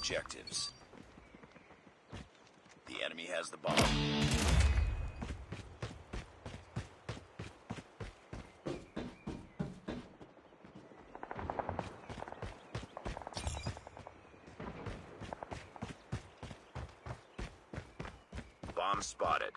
objectives. The enemy has the bomb. Bomb spotted.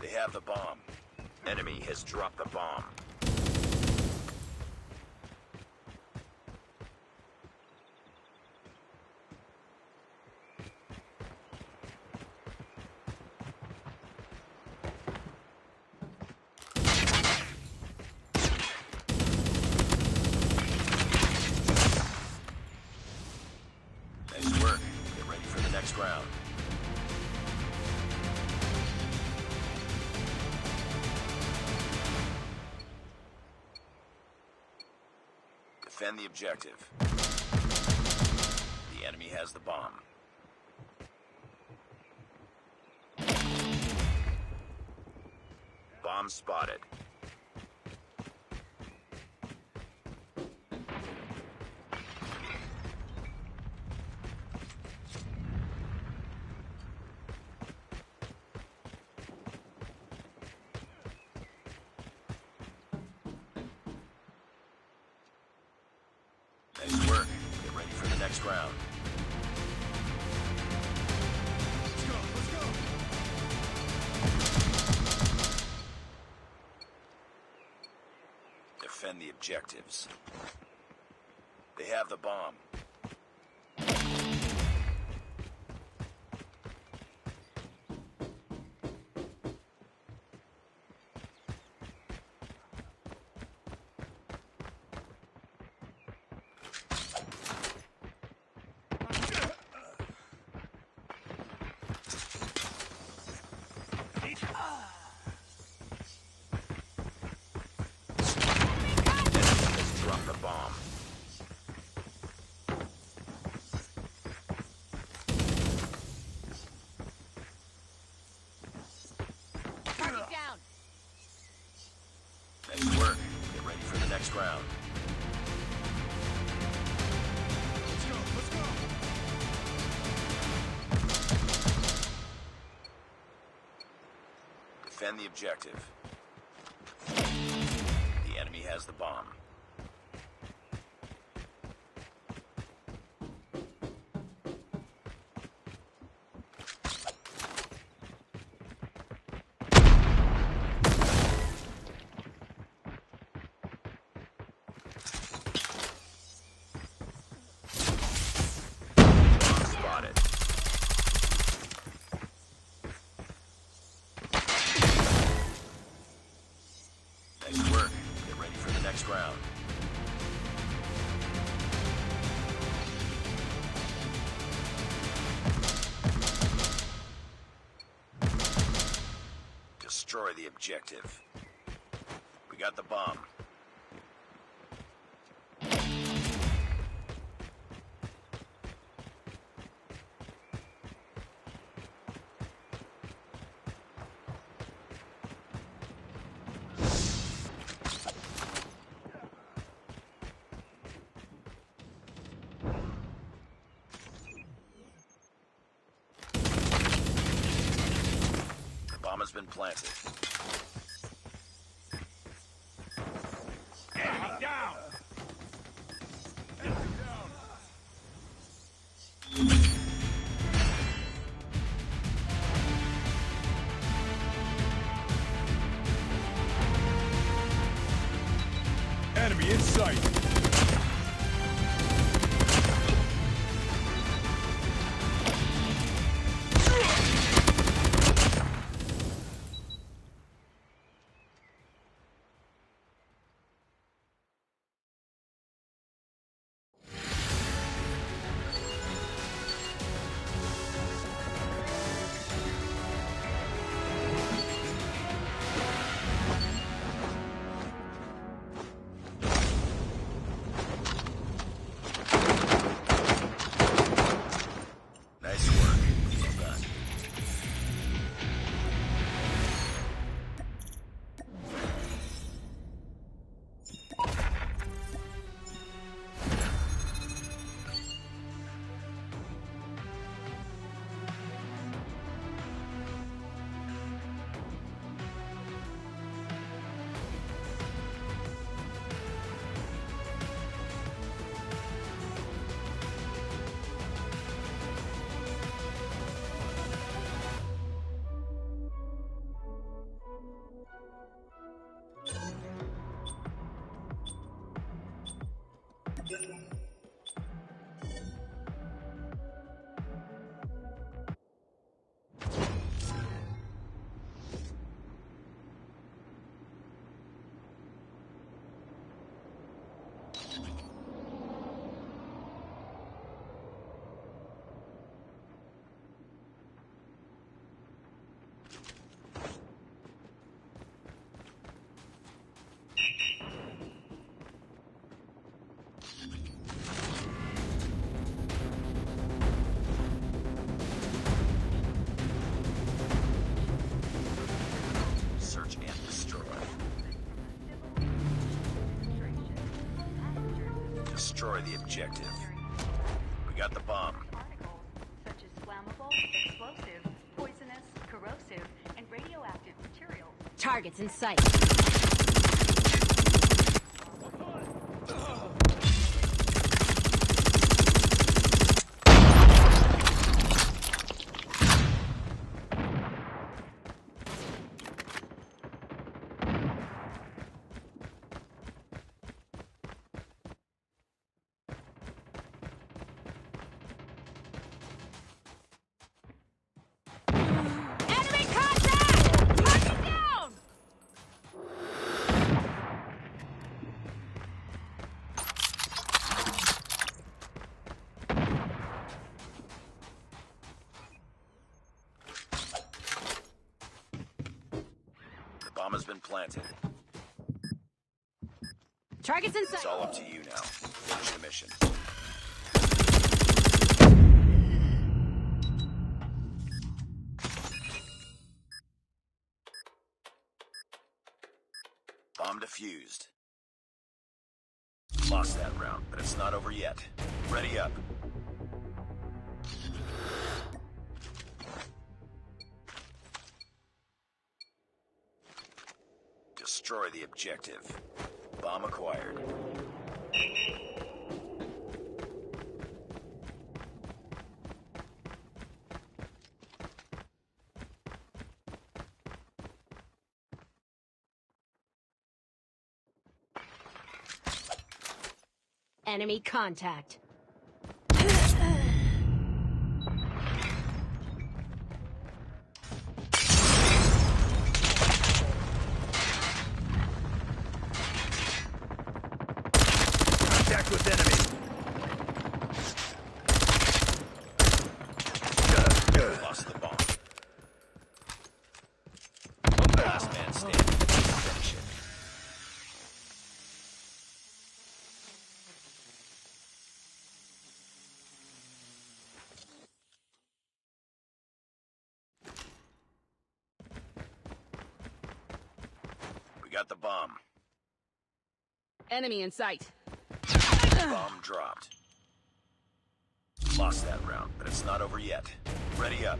They have the bomb. Enemy has dropped the bomb. Nice work. Get ready for the next round. Defend the objective. The enemy has the bomb. Bomb spotted. Nice work. Get ready for the next round. Let's go, let's go. Defend the objectives. They have the bomb. Drop the bomb. Target down. Nice work. Get ready for the next round. Let's go, let's go. Defend the objective. The enemy has the bomb. Spotted. Nice work. Get ready for the next round. Destroy the objective. We got the bomb. The bomb has been planted. Enemy down. Enemy down. Enemy in sight. Destroy the objective. We got the bomb. Particles such as flammable, explosive, poisonous, corrosive, and radioactive materials. Targets in sight. Enemy contact! Target down! The bomb has been planted. Targets in It's sight. all up to you now. Finish the mission. Bomb defused. Lost that round, but it's not over yet. Ready up. Destroy the objective. Bomb acquired. Enemy contact. Contact with enemy. Lost the bomb. Last man standing. Finish it. We got the bomb. Enemy in sight. Bomb dropped. Lost that round, but it's not over yet. Ready up.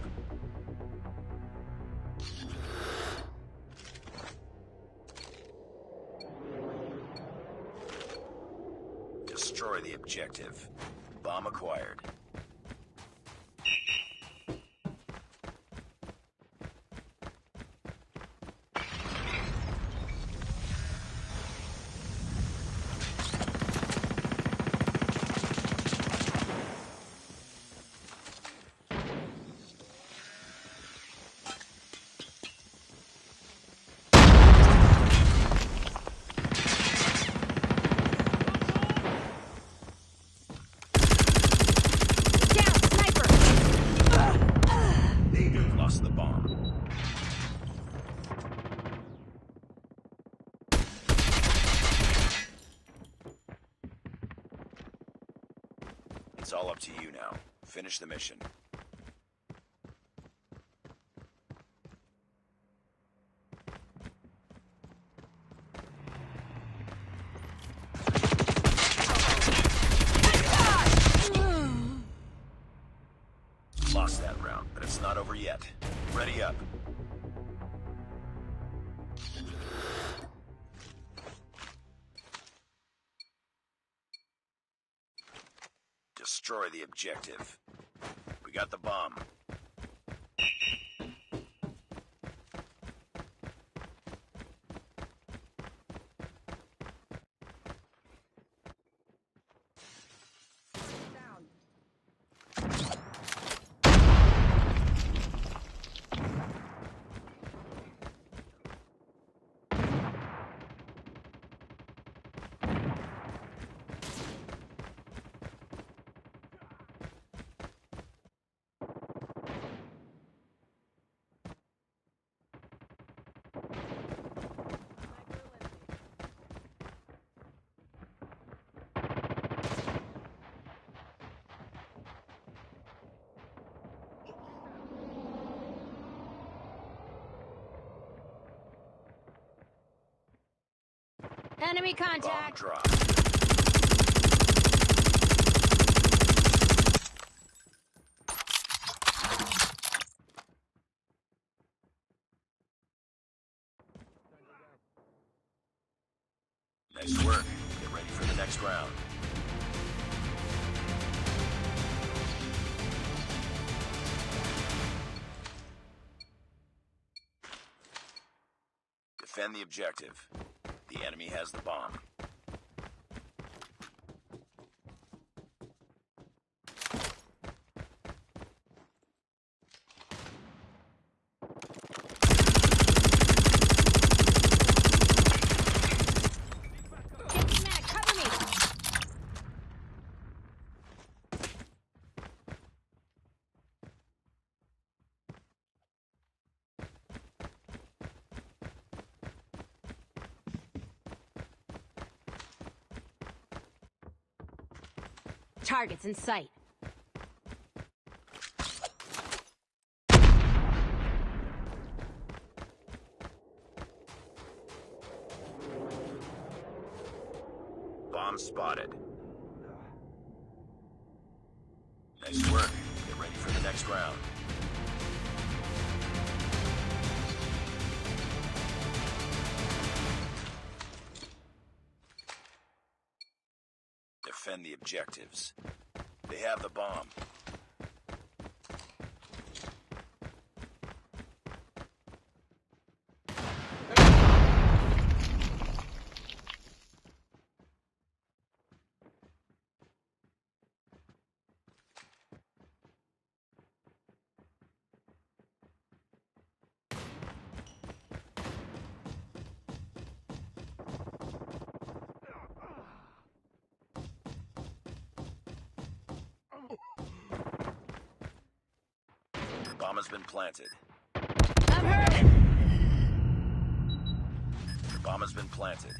Destroy the objective. Bomb acquired. Down, sniper! Lost the bomb. It's all up to you now. Finish the mission. Lost that round, but it's not over yet. Ready up. Destroy the objective. We got the bomb. Enemy Bomb contact. dropped. Defend the objective. The enemy has the bomb. Taking mag, cover me! Targets in sight. Bomb spotted. Nice work. Get ready for the next round. Defend the objectives. They have the bomb. Bomb has been planted. I'm hurt! The bomb has been planted.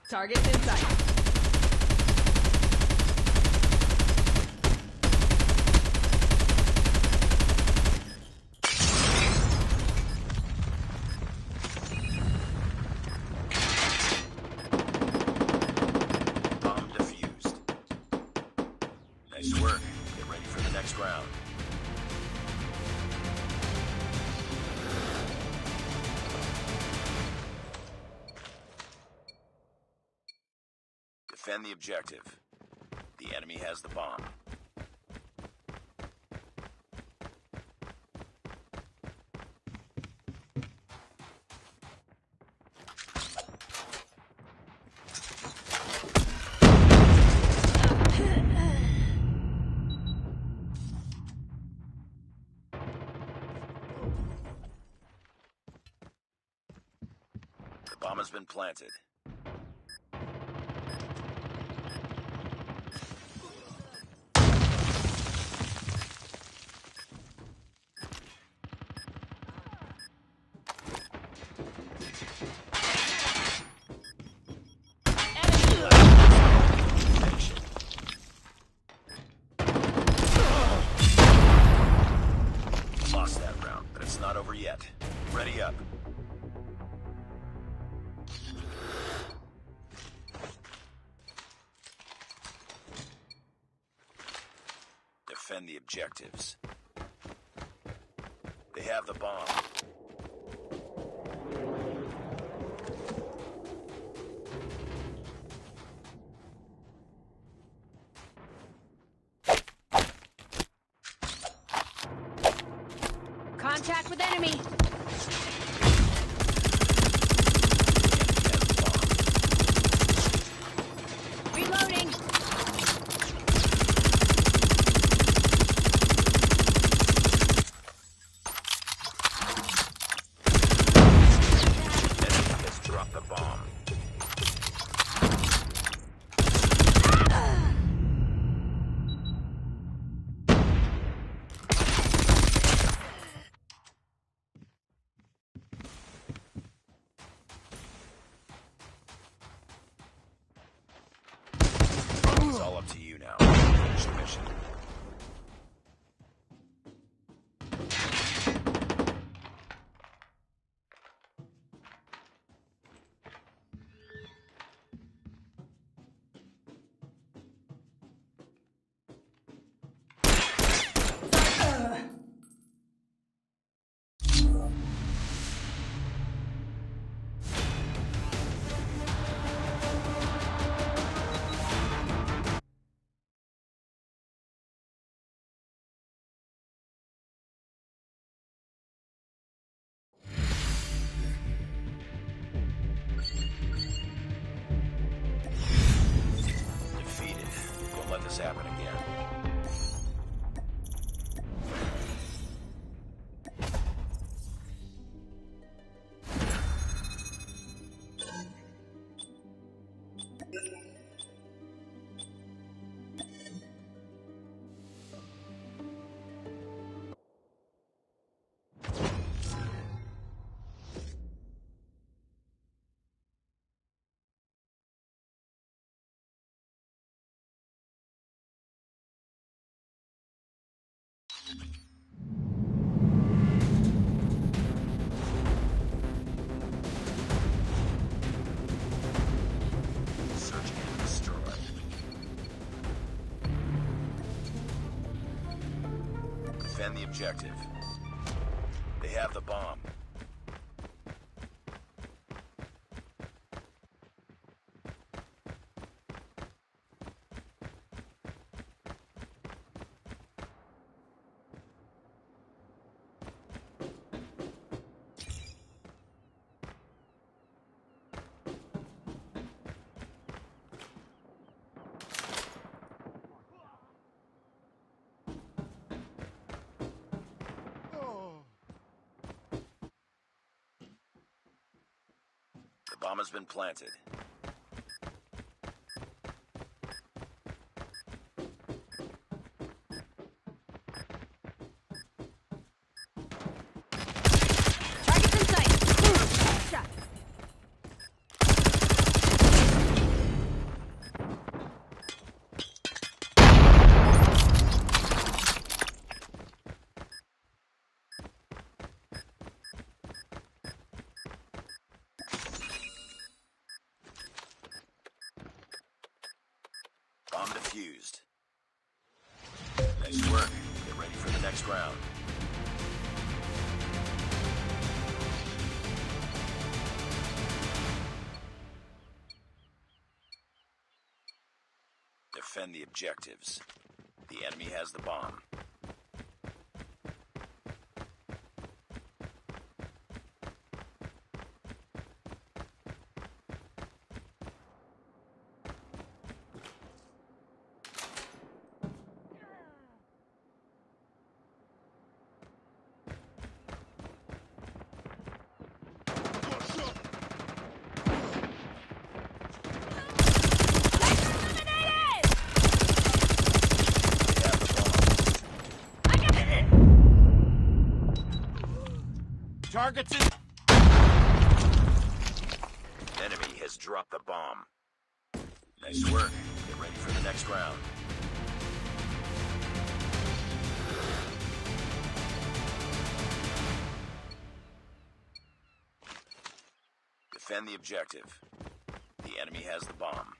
Targets in sight. Bomb defused. Nice work. Get ready for the next round. Defend the objective. The enemy has the bomb. The bomb has been planted. Lost that round, but it's not over yet. Ready up. Defend the objectives. They have the bomb. Contact with enemy! Reloading! Enemy has dropped the bomb. this happen again. Search and destroy. Defend the objective. They have the bomb. The bomb has been planted. Target's in sight. Shot. Bomb defused. Nice work. Get ready for the next round. Defend the objectives. The enemy has the bomb. Targets in. Enemy has dropped the bomb. Nice work. Get ready for the next round. Defend the objective. The enemy has the bomb.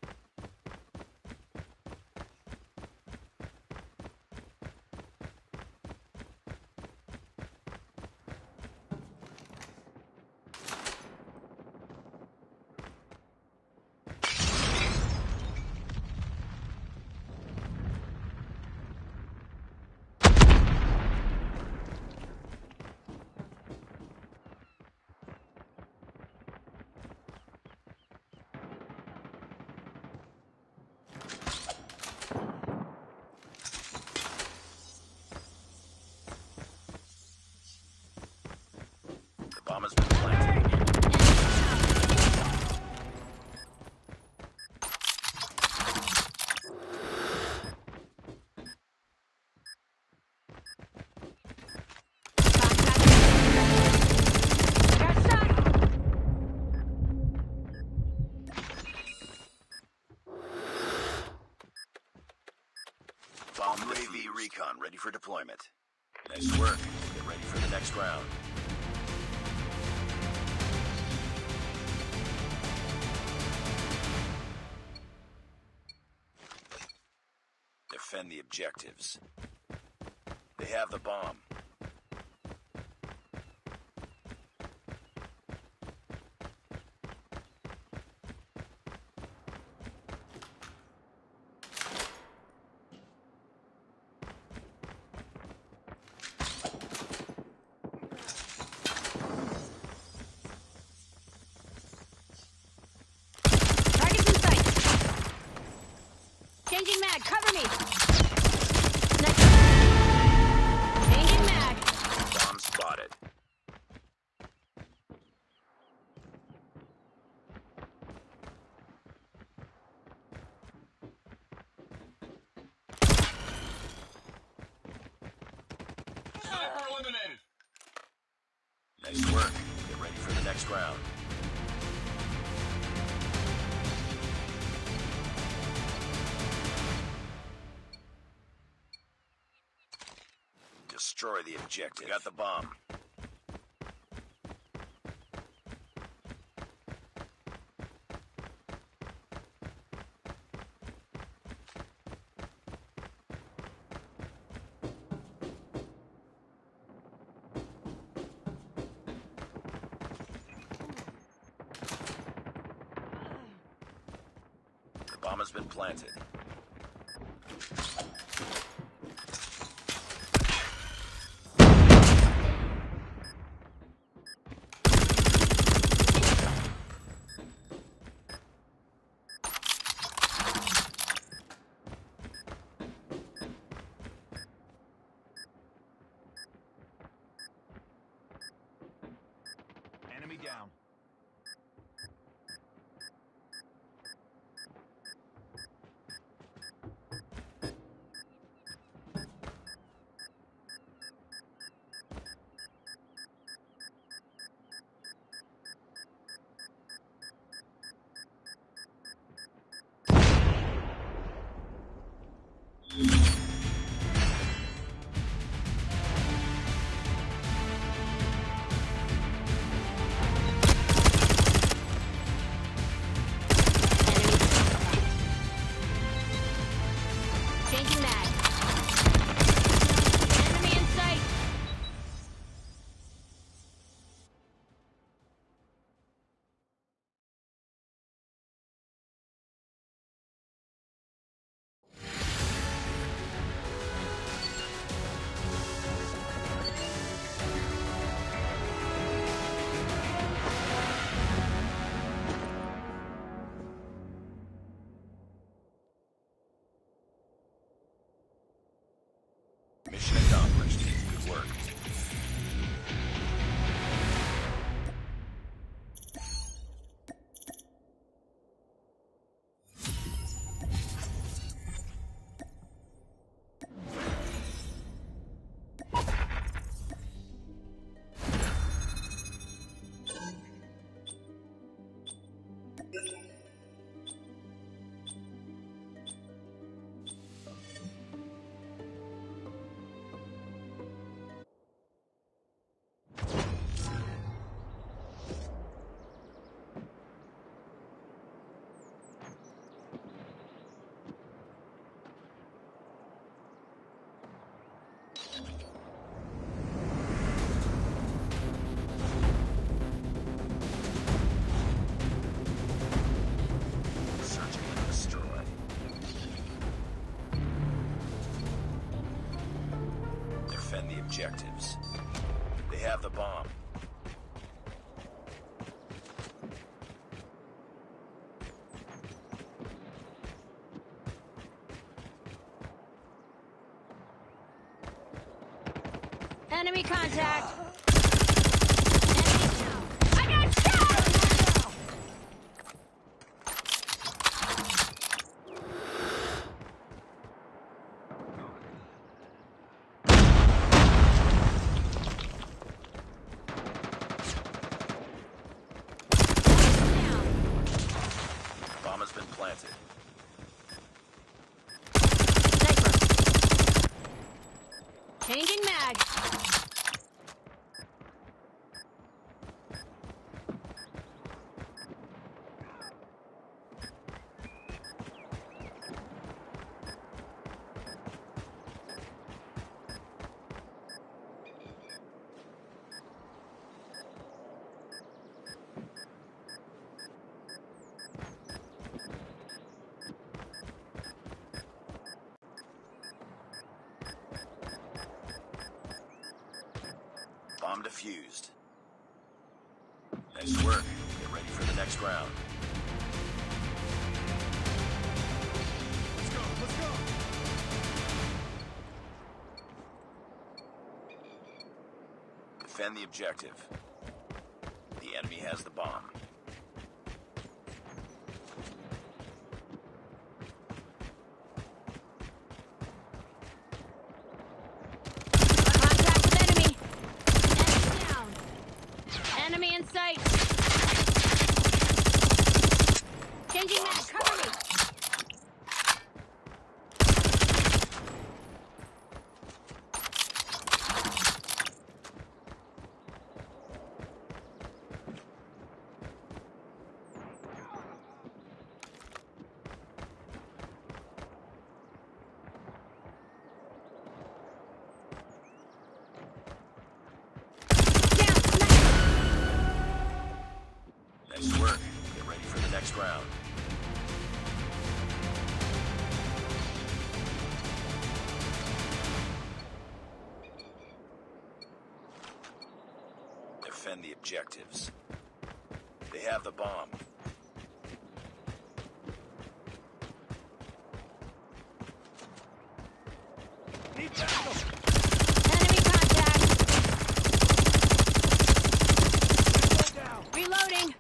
The bomb has been planted. Got shot. Bomb UAV recon ready for deployment. Nice work. Get ready for the next round. Defend the objectives. They have the bomb. Target's in sight. Changing mag. Cover me. Nice work. Get ready for the next round. Destroy the objective. Got the bomb. The bomb has been planted. Enemy down. Changing mag. Enemy in sight. Mission accomplished. Good work. Search and destroy. Defend the objectives. They have the bomb. Enemy contact. Enemy down. I got shot! Bomb has been planted. Sniper. Changing mag. Bomb defused. Nice work. Get ready for the next round. Let's go. Let's go. Defend the objective. The enemy has the bomb. Contact with enemy. Enemy down. sight. Changing mag. Cover me. Nice work. Get ready for the next round. Defend the objectives. They have the bomb. Need backup. Enemy contact. Go down. Reloading.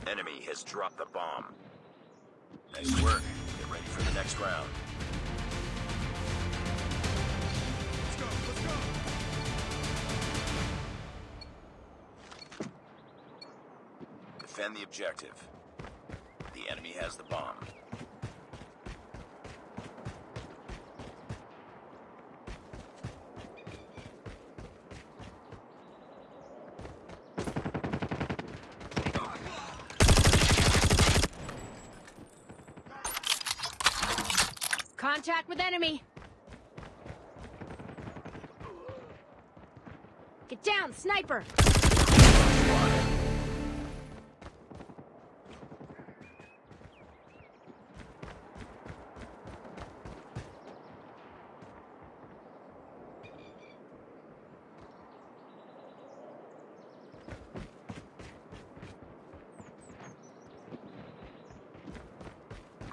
Enemy has dropped the bomb. Nice work. Get ready for the next round. Let's go. Let's go. Defend the objective. The enemy has the bomb. Contact with enemy. Get down, sniper.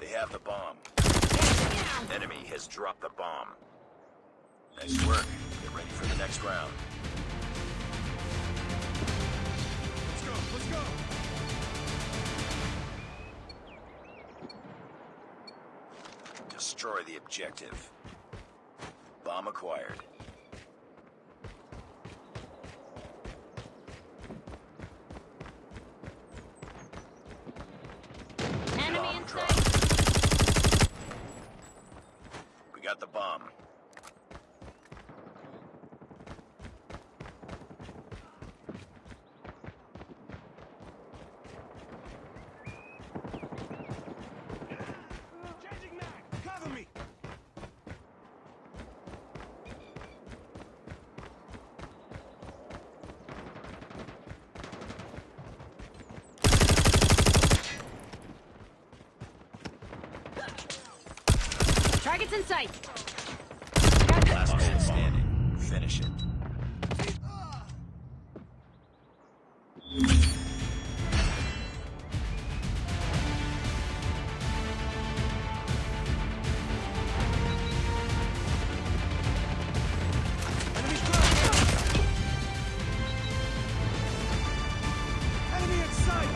They have the bomb. Down. Enemy has dropped the bomb. Nice work. Get ready for the next round. Let's go. Let's go. Destroy the objective. Bomb acquired. Enemy Bomb in dropped. sight. We got the bomb. Changing mag. Cover me. Targets in sight. Last man standing. Finish it. Enemy's close. Enemy in sight.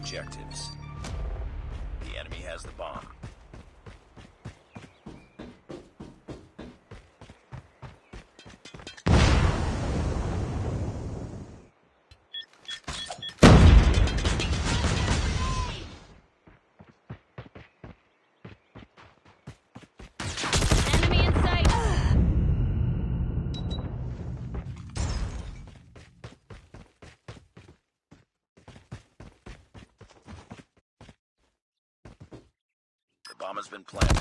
objectives. The enemy has the bomb. Enemy in sight. The bomb has been planted.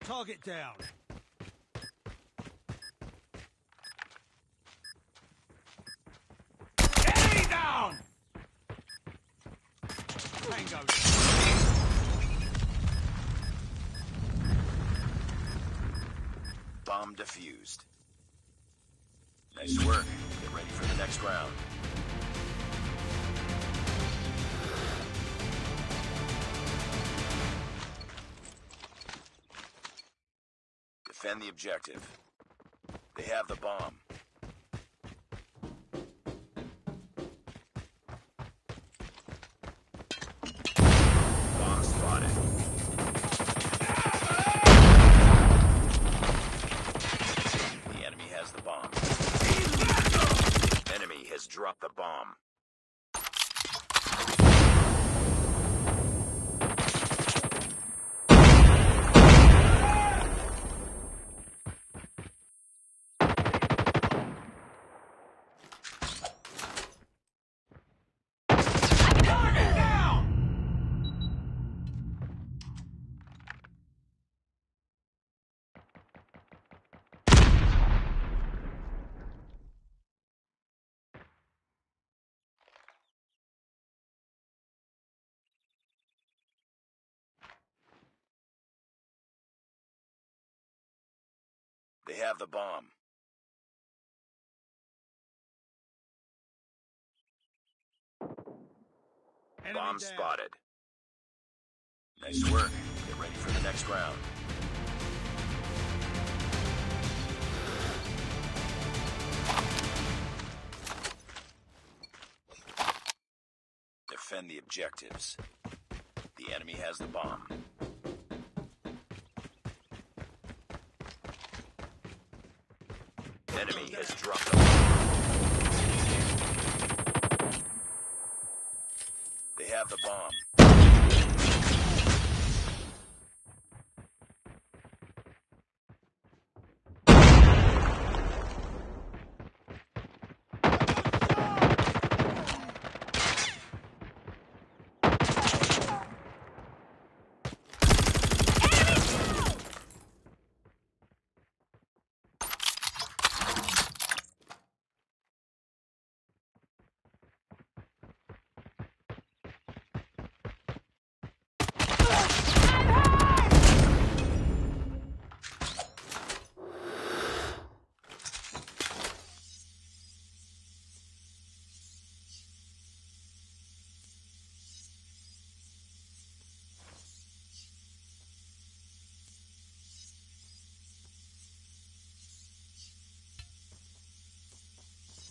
Target down. Enemy down! Tango. Bomb defused. Nice work. Get ready for the next round. Defend the objective. They have the bomb. Bomb spotted. The enemy has the bomb. Enemy has dropped the bomb. They have the bomb. Enemy Bomb down. spotted. Nice work. Get ready for the next round. Defend the objectives. The enemy has the bomb. Enemy has dropped the bomb. They have the bomb.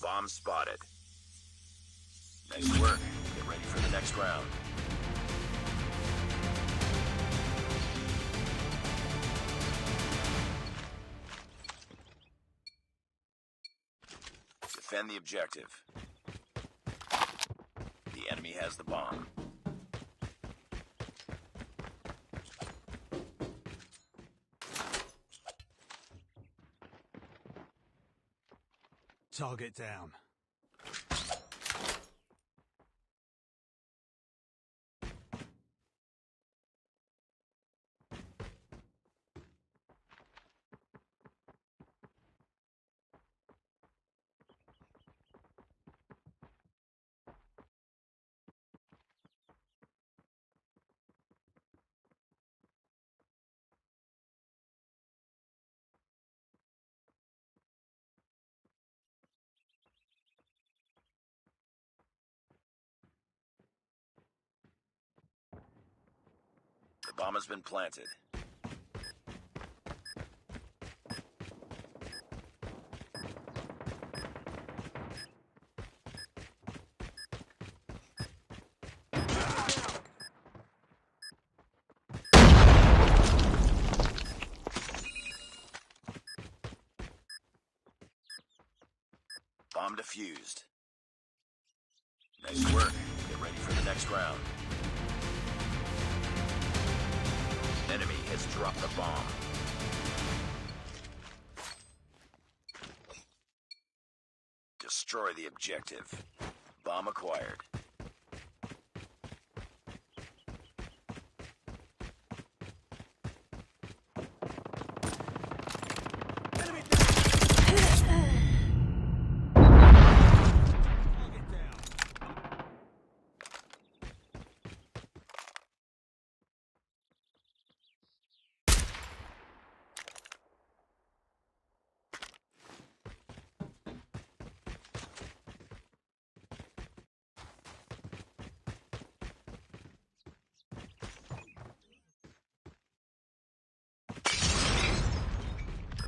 Bomb spotted. Nice work. Get ready for the next round. Defend the objective. The enemy has the bomb. Target down. The bomb has been planted. Bomb defused. Nice work. Get ready for the next round. Enemy has dropped the bomb. Destroy the objective. Bomb acquired.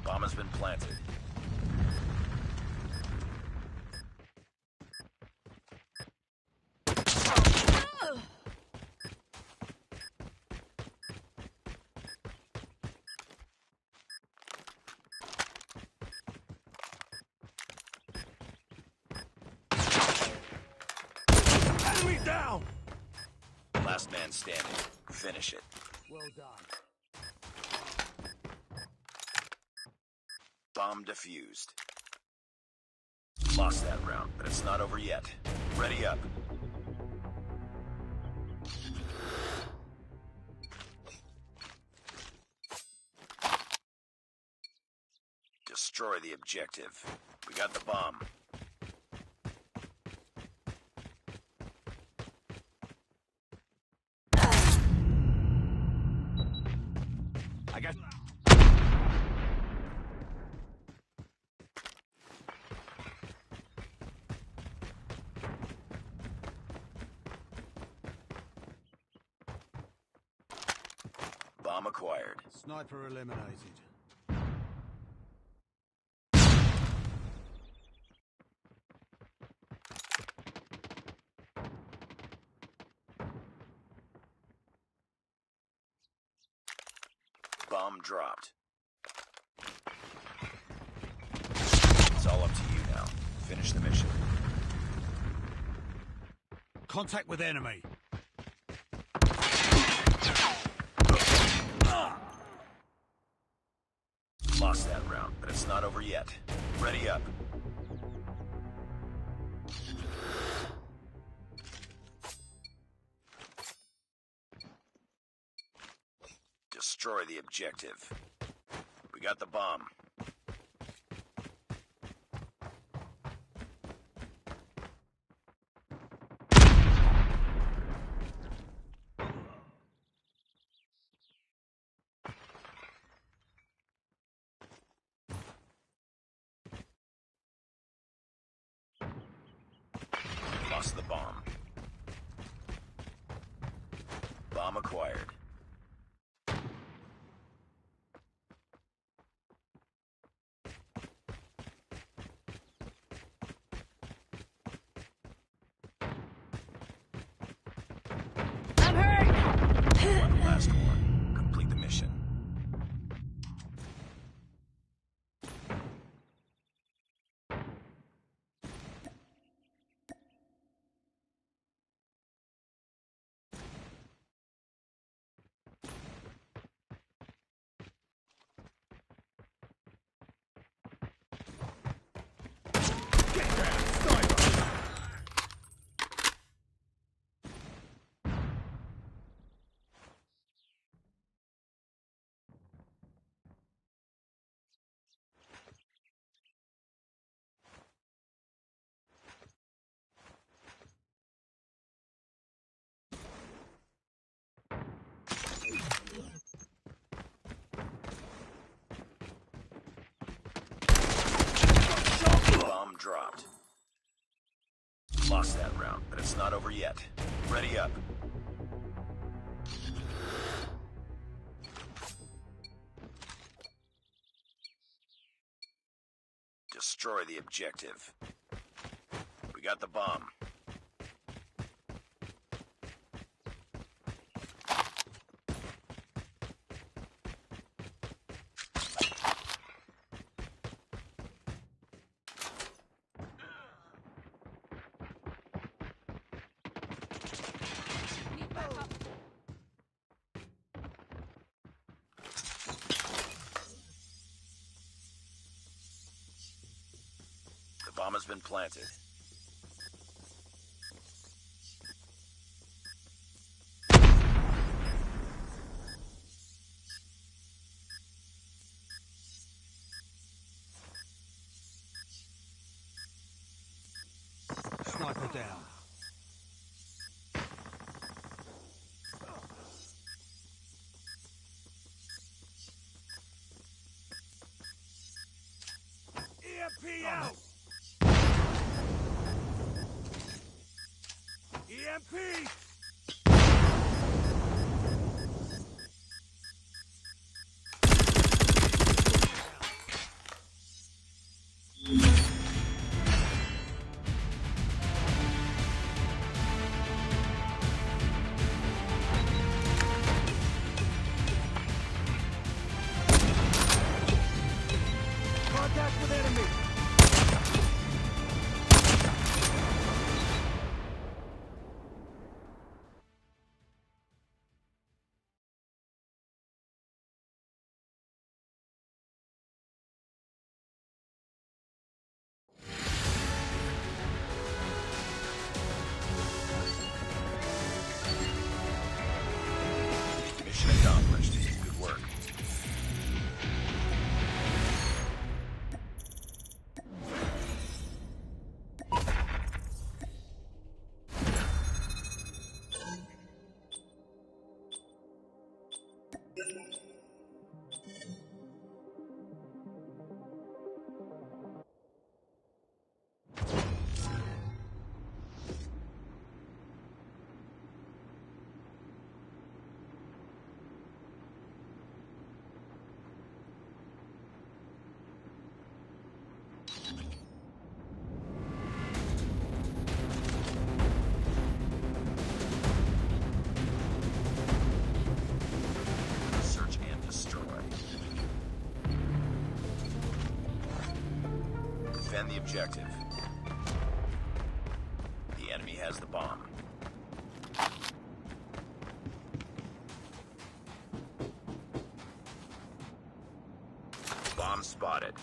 Bomb has been planted. Enemy down! Last man standing. Finish it. Well done. Bomb defused. Lost that round, but it's not over yet. Ready up. Destroy the objective. We got the bomb. I got... Bomb acquired. Sniper eliminated. Bomb dropped. It's all up to you now. Finish the mission. Contact with enemy. Lost that round, but it's not over yet. Ready up. Destroy the objective. We got the bomb. Lost the bomb. Bomb acquired. I'm hurt! One last one. Complete the mission. Bomb dropped. Lost that round, but it's not over yet. Ready up. destroy the objective. We got the bomb. Need backup. The bomb has been planted. Sniper down. EMP out! EMP! Contact with enemy! Mission accomplished. Good work. Search and destroy. Defend the objective. The enemy has the bomb. Bomb spotted.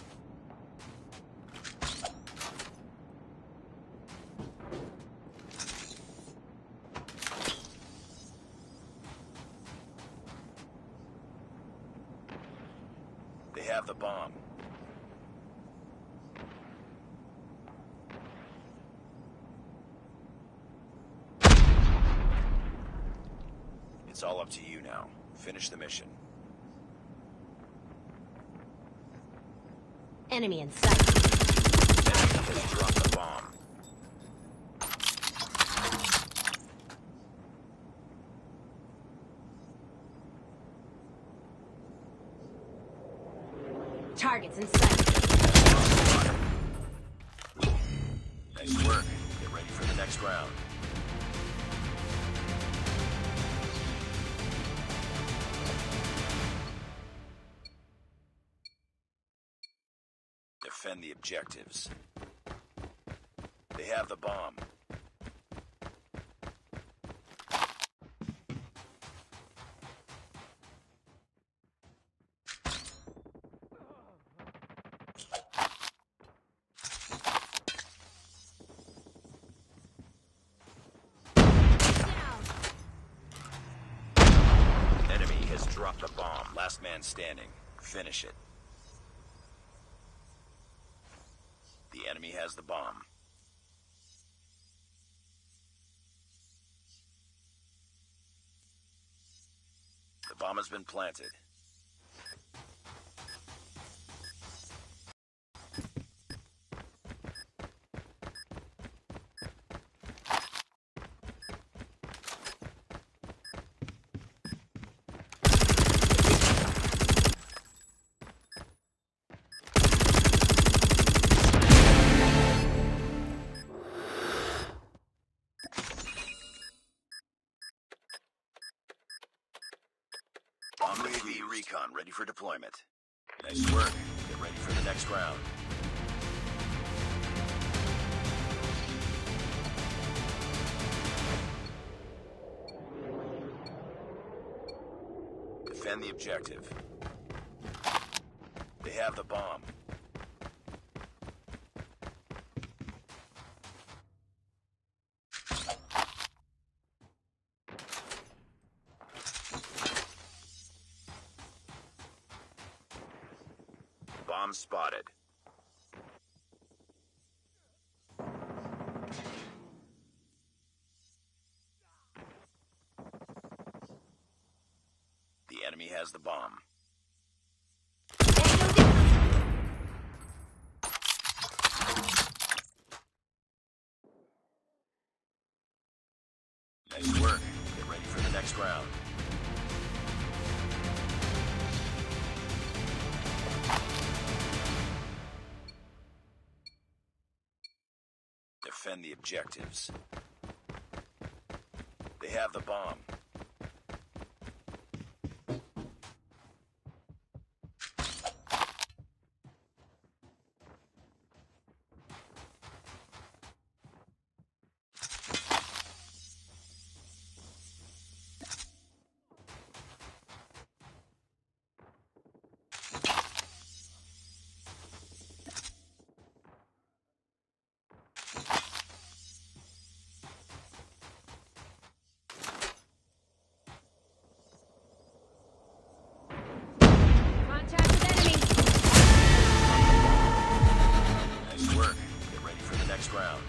They have the bomb. It's all up to you now. Finish the mission. Enemy in sight. Enemy has dropped the bomb. Targets in sight. Nice work. Get ready for the next round. Defend the objectives. They have the bomb. Enemy has dropped the bomb. Last man standing. Finish it. The enemy has the bomb. The bomb has been planted. Bomb UAV recon ready for deployment. Nice work. Get ready for the next round. Defend the objective. They have the bomb. Bomb spotted. The enemy has the bomb. Nice work. Get ready for the next round. Defend the objectives. They have the bomb. Contact with enemy. Nice work. Get ready for the next round.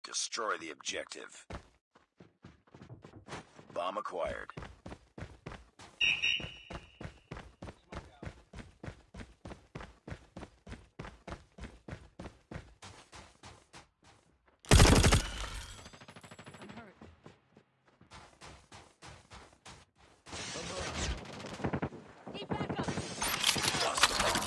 Destroy the objective. Bomb acquired. I'm hurt. Need backup. Lost the bomb.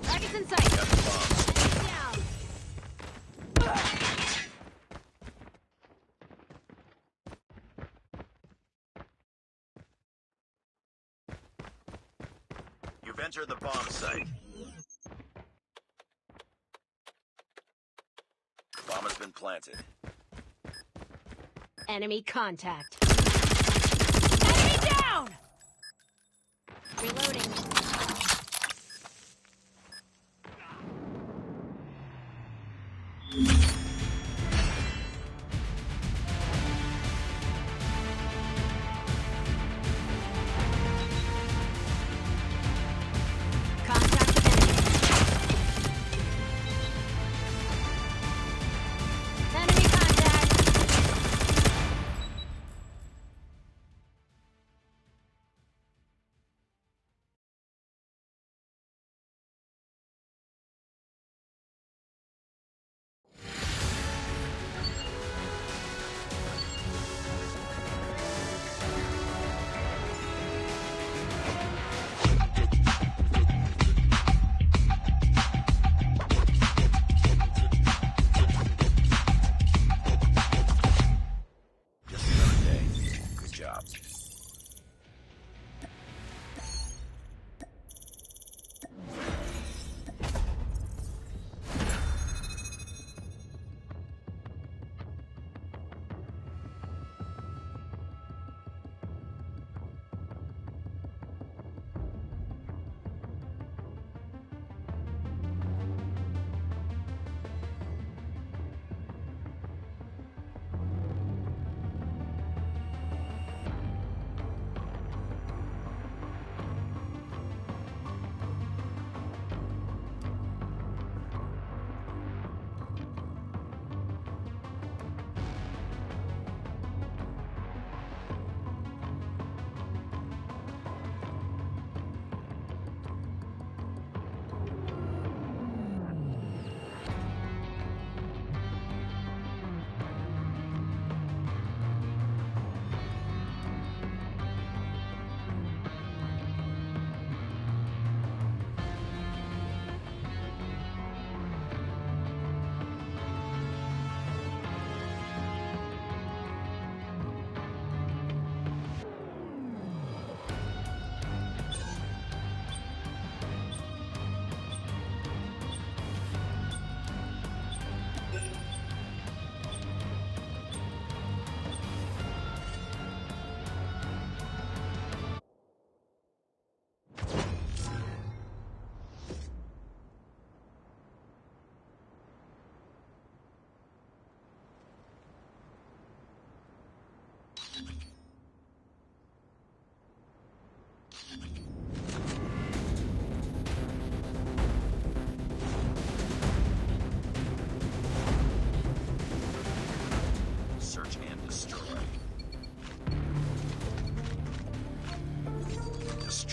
Targets in sight. Got the bomb. Down. You've entered the bomb site. Bomb has been planted. Enemy contact. Enemy down! Reloading. Contact with enemy. Enemy contact.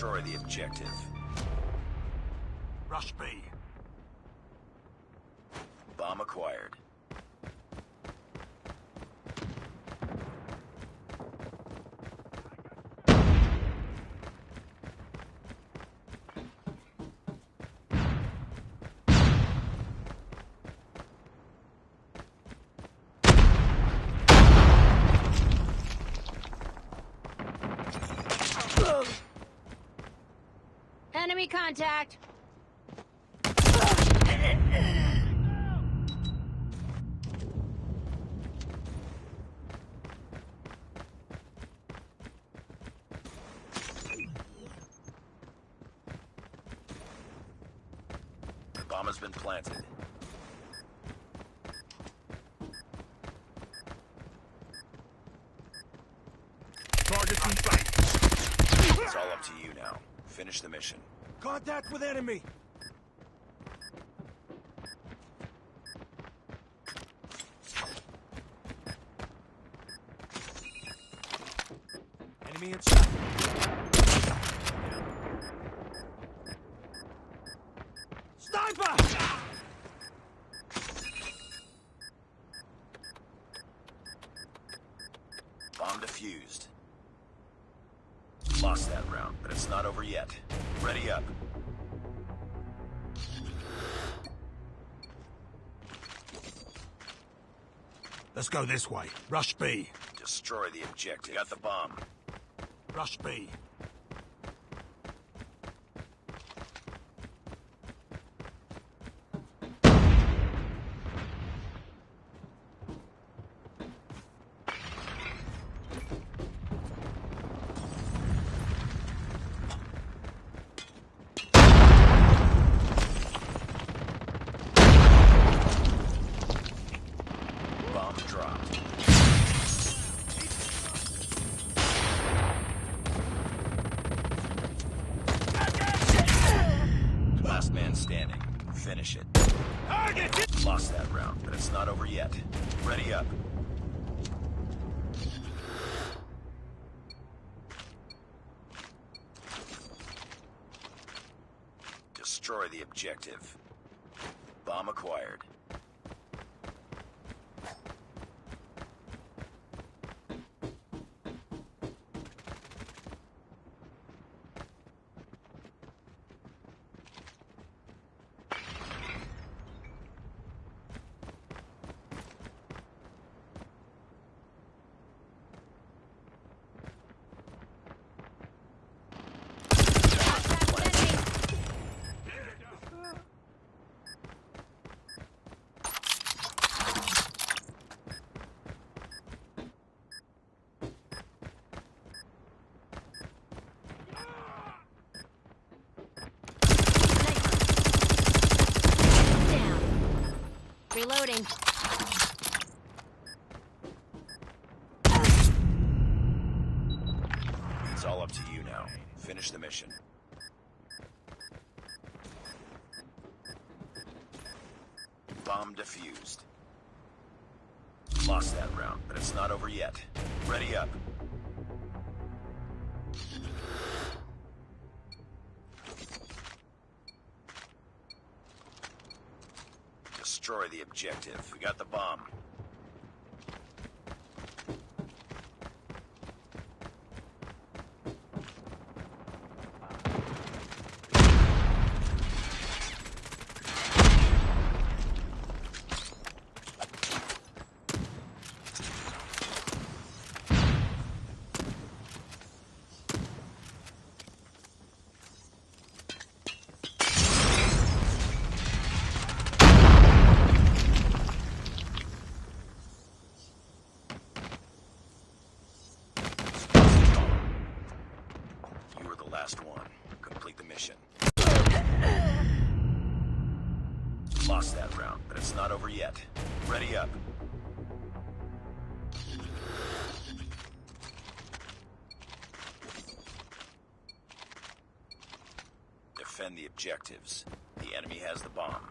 Destroy the objective. Rush B. Bomb acquired. Enemy contact. The bomb has been planted. Target's in sight. It's all up to you now. Finish the mission. Contact with enemy. Enemy in sight. Sniper! Bomb defused. Lost that round, but it's not over yet. Ready up. Let's go this way. Rush B. Destroy the objective. Got the bomb. Rush B. Bomb dropped. Last man standing. Finish it. Target! Lost that round, but it's not over yet. Ready up. Destroy the objective. Bomb acquired. Reloading. It's all up to you now. Finish the mission. Bomb defused. Lost that round, but it's not over yet. Ready up. Destroy the objective. We got the bomb. You were the last one. Complete the mission. Lost that round, but it's not over yet. Ready up. Defend the objectives. The enemy has the bomb.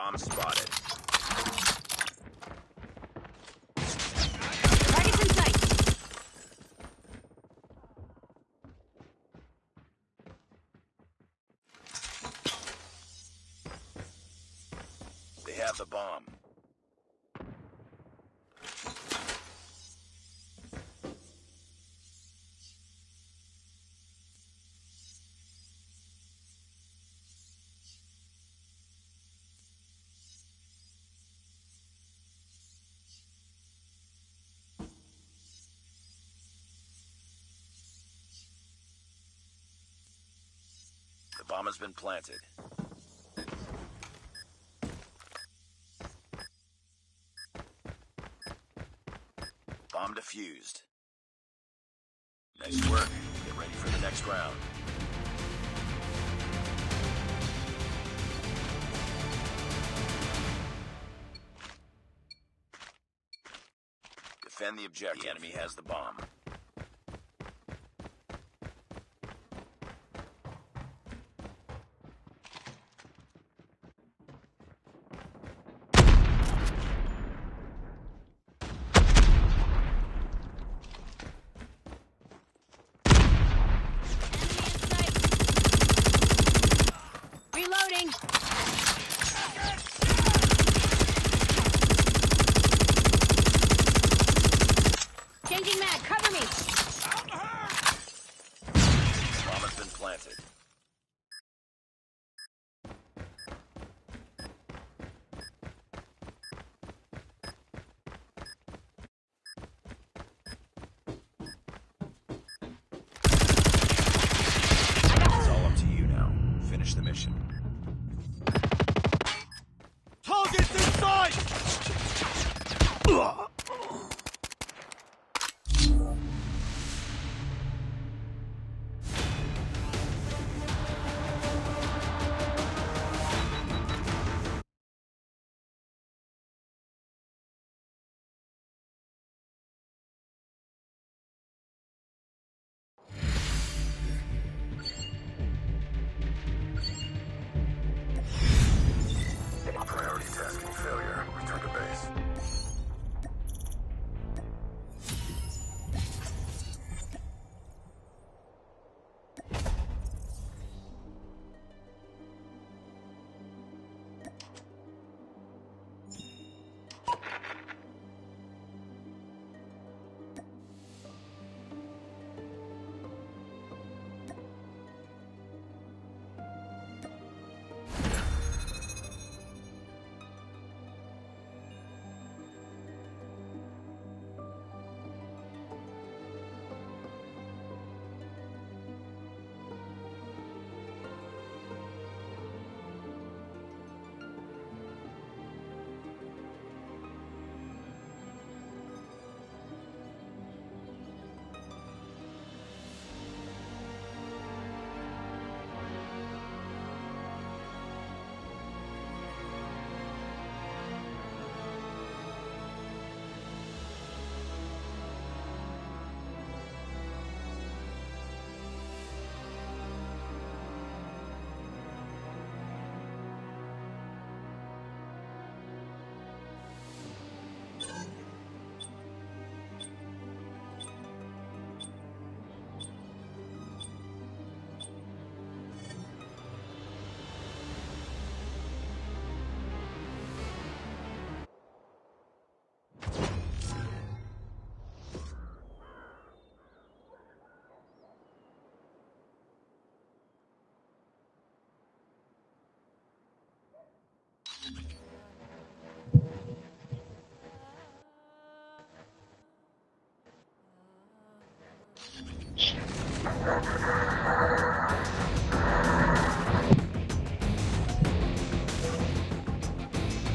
Bomb spotted. Target's in sight. They have the bomb. The bomb has been planted. Bomb defused. Nice work. Get ready for the next round. Defend the objective. The enemy has the bomb. Reloading. Changing mag. Cover me. Bomb has been planted. It's all up to you now. Finish the mission. Target's in sight! Priority tasking failure. Return to base.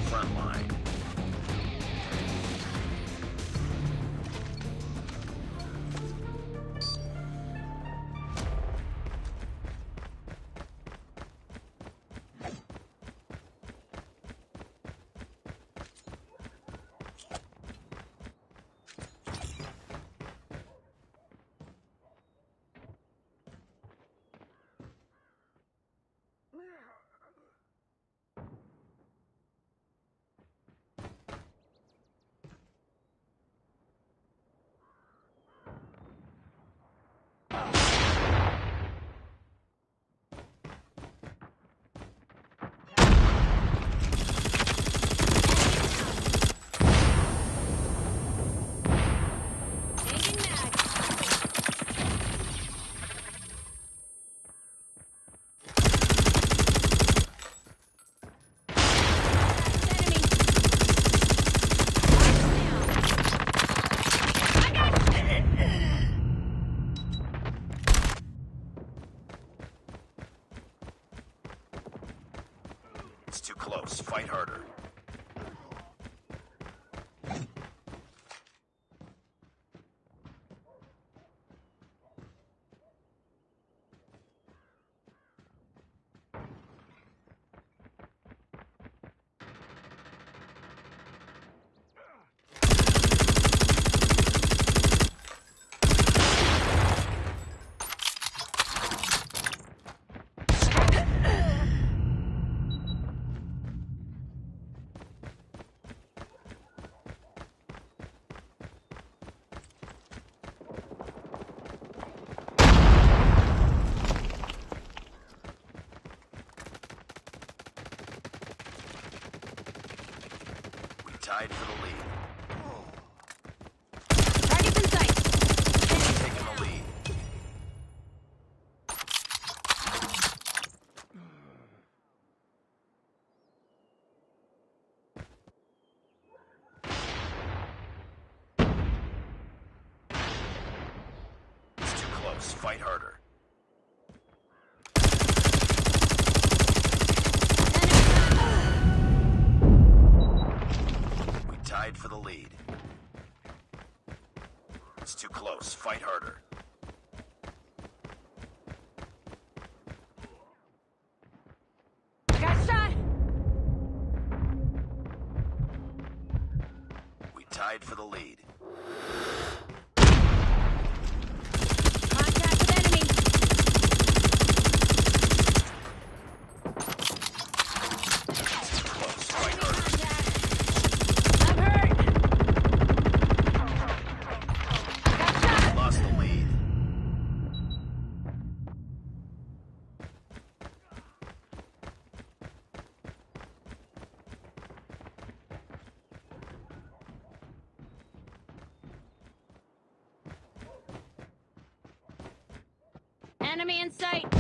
Front line. close. Fight harder. Tied for the lead. Target's in sight. Taking the lead. It's too close. Fight harder. Tied for the lead. It's too close. Fight harder. Got shot. We tied for the lead. Contact with enemy. It's too close. Fight harder. I'm hurt. Got shot. Lost the lead. Enemy in sight.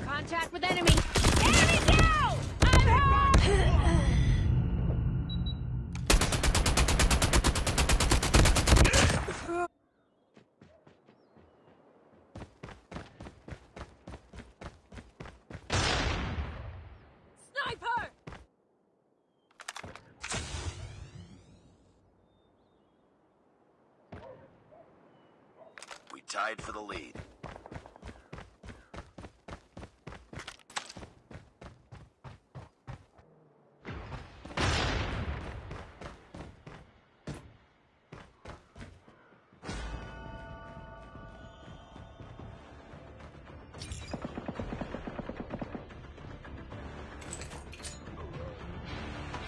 Contact with enemy. Enemy down! I'm hurt! Sniper! We tied for the lead.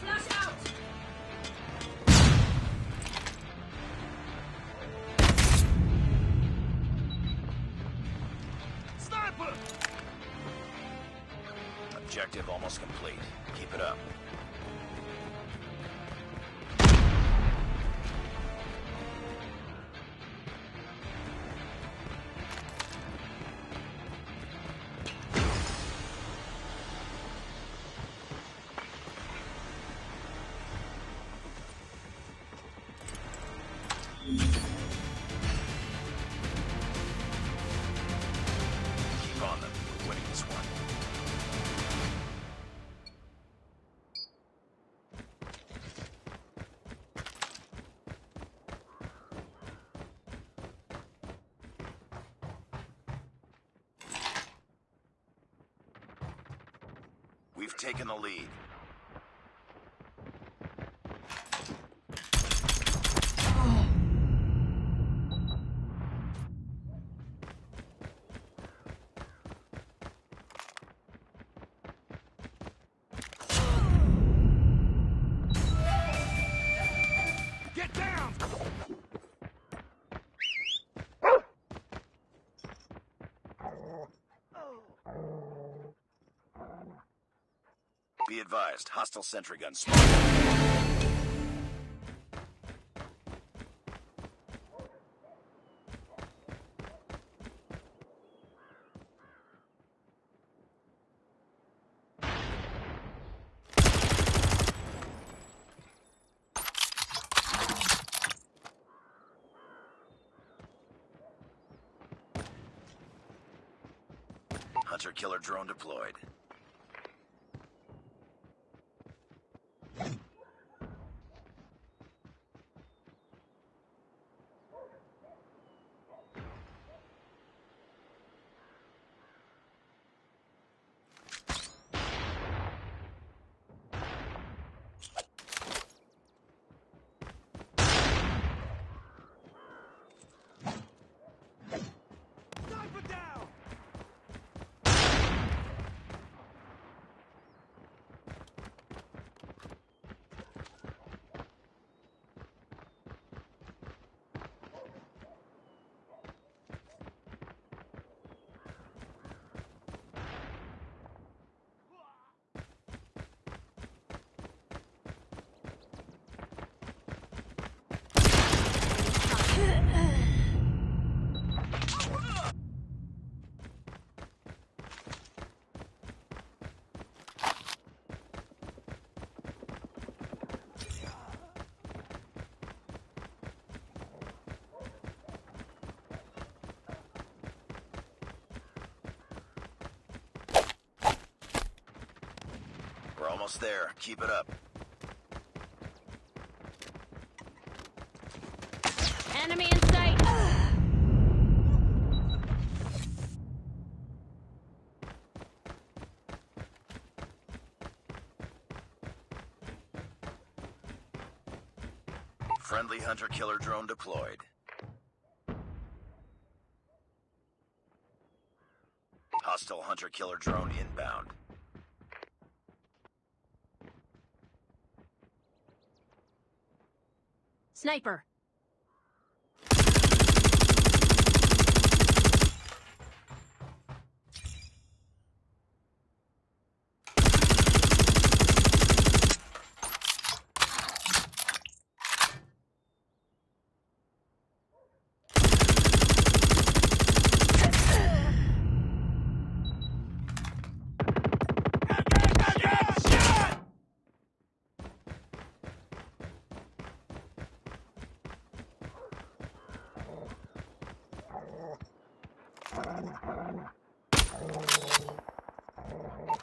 Flash out! Objective almost complete. Keep it up. Keep on them. We're winning this one. We've taken the lead. Get down! Be advised, hostile sentry gun spotted. Hunter-killer drone deployed. Almost there. Keep it up. Enemy in sight. Friendly hunter-killer drone deployed. Hostile hunter-killer drone inbound. Sniper.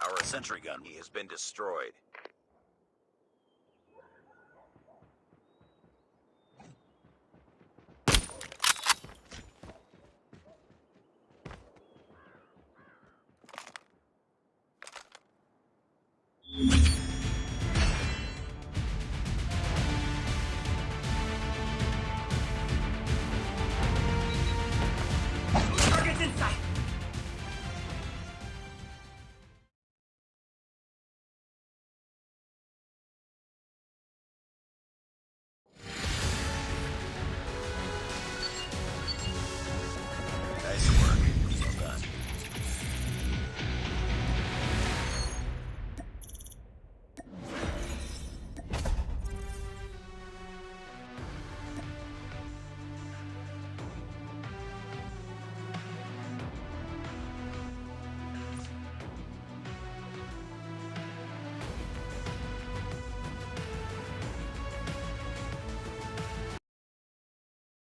Our sentry gun has been destroyed.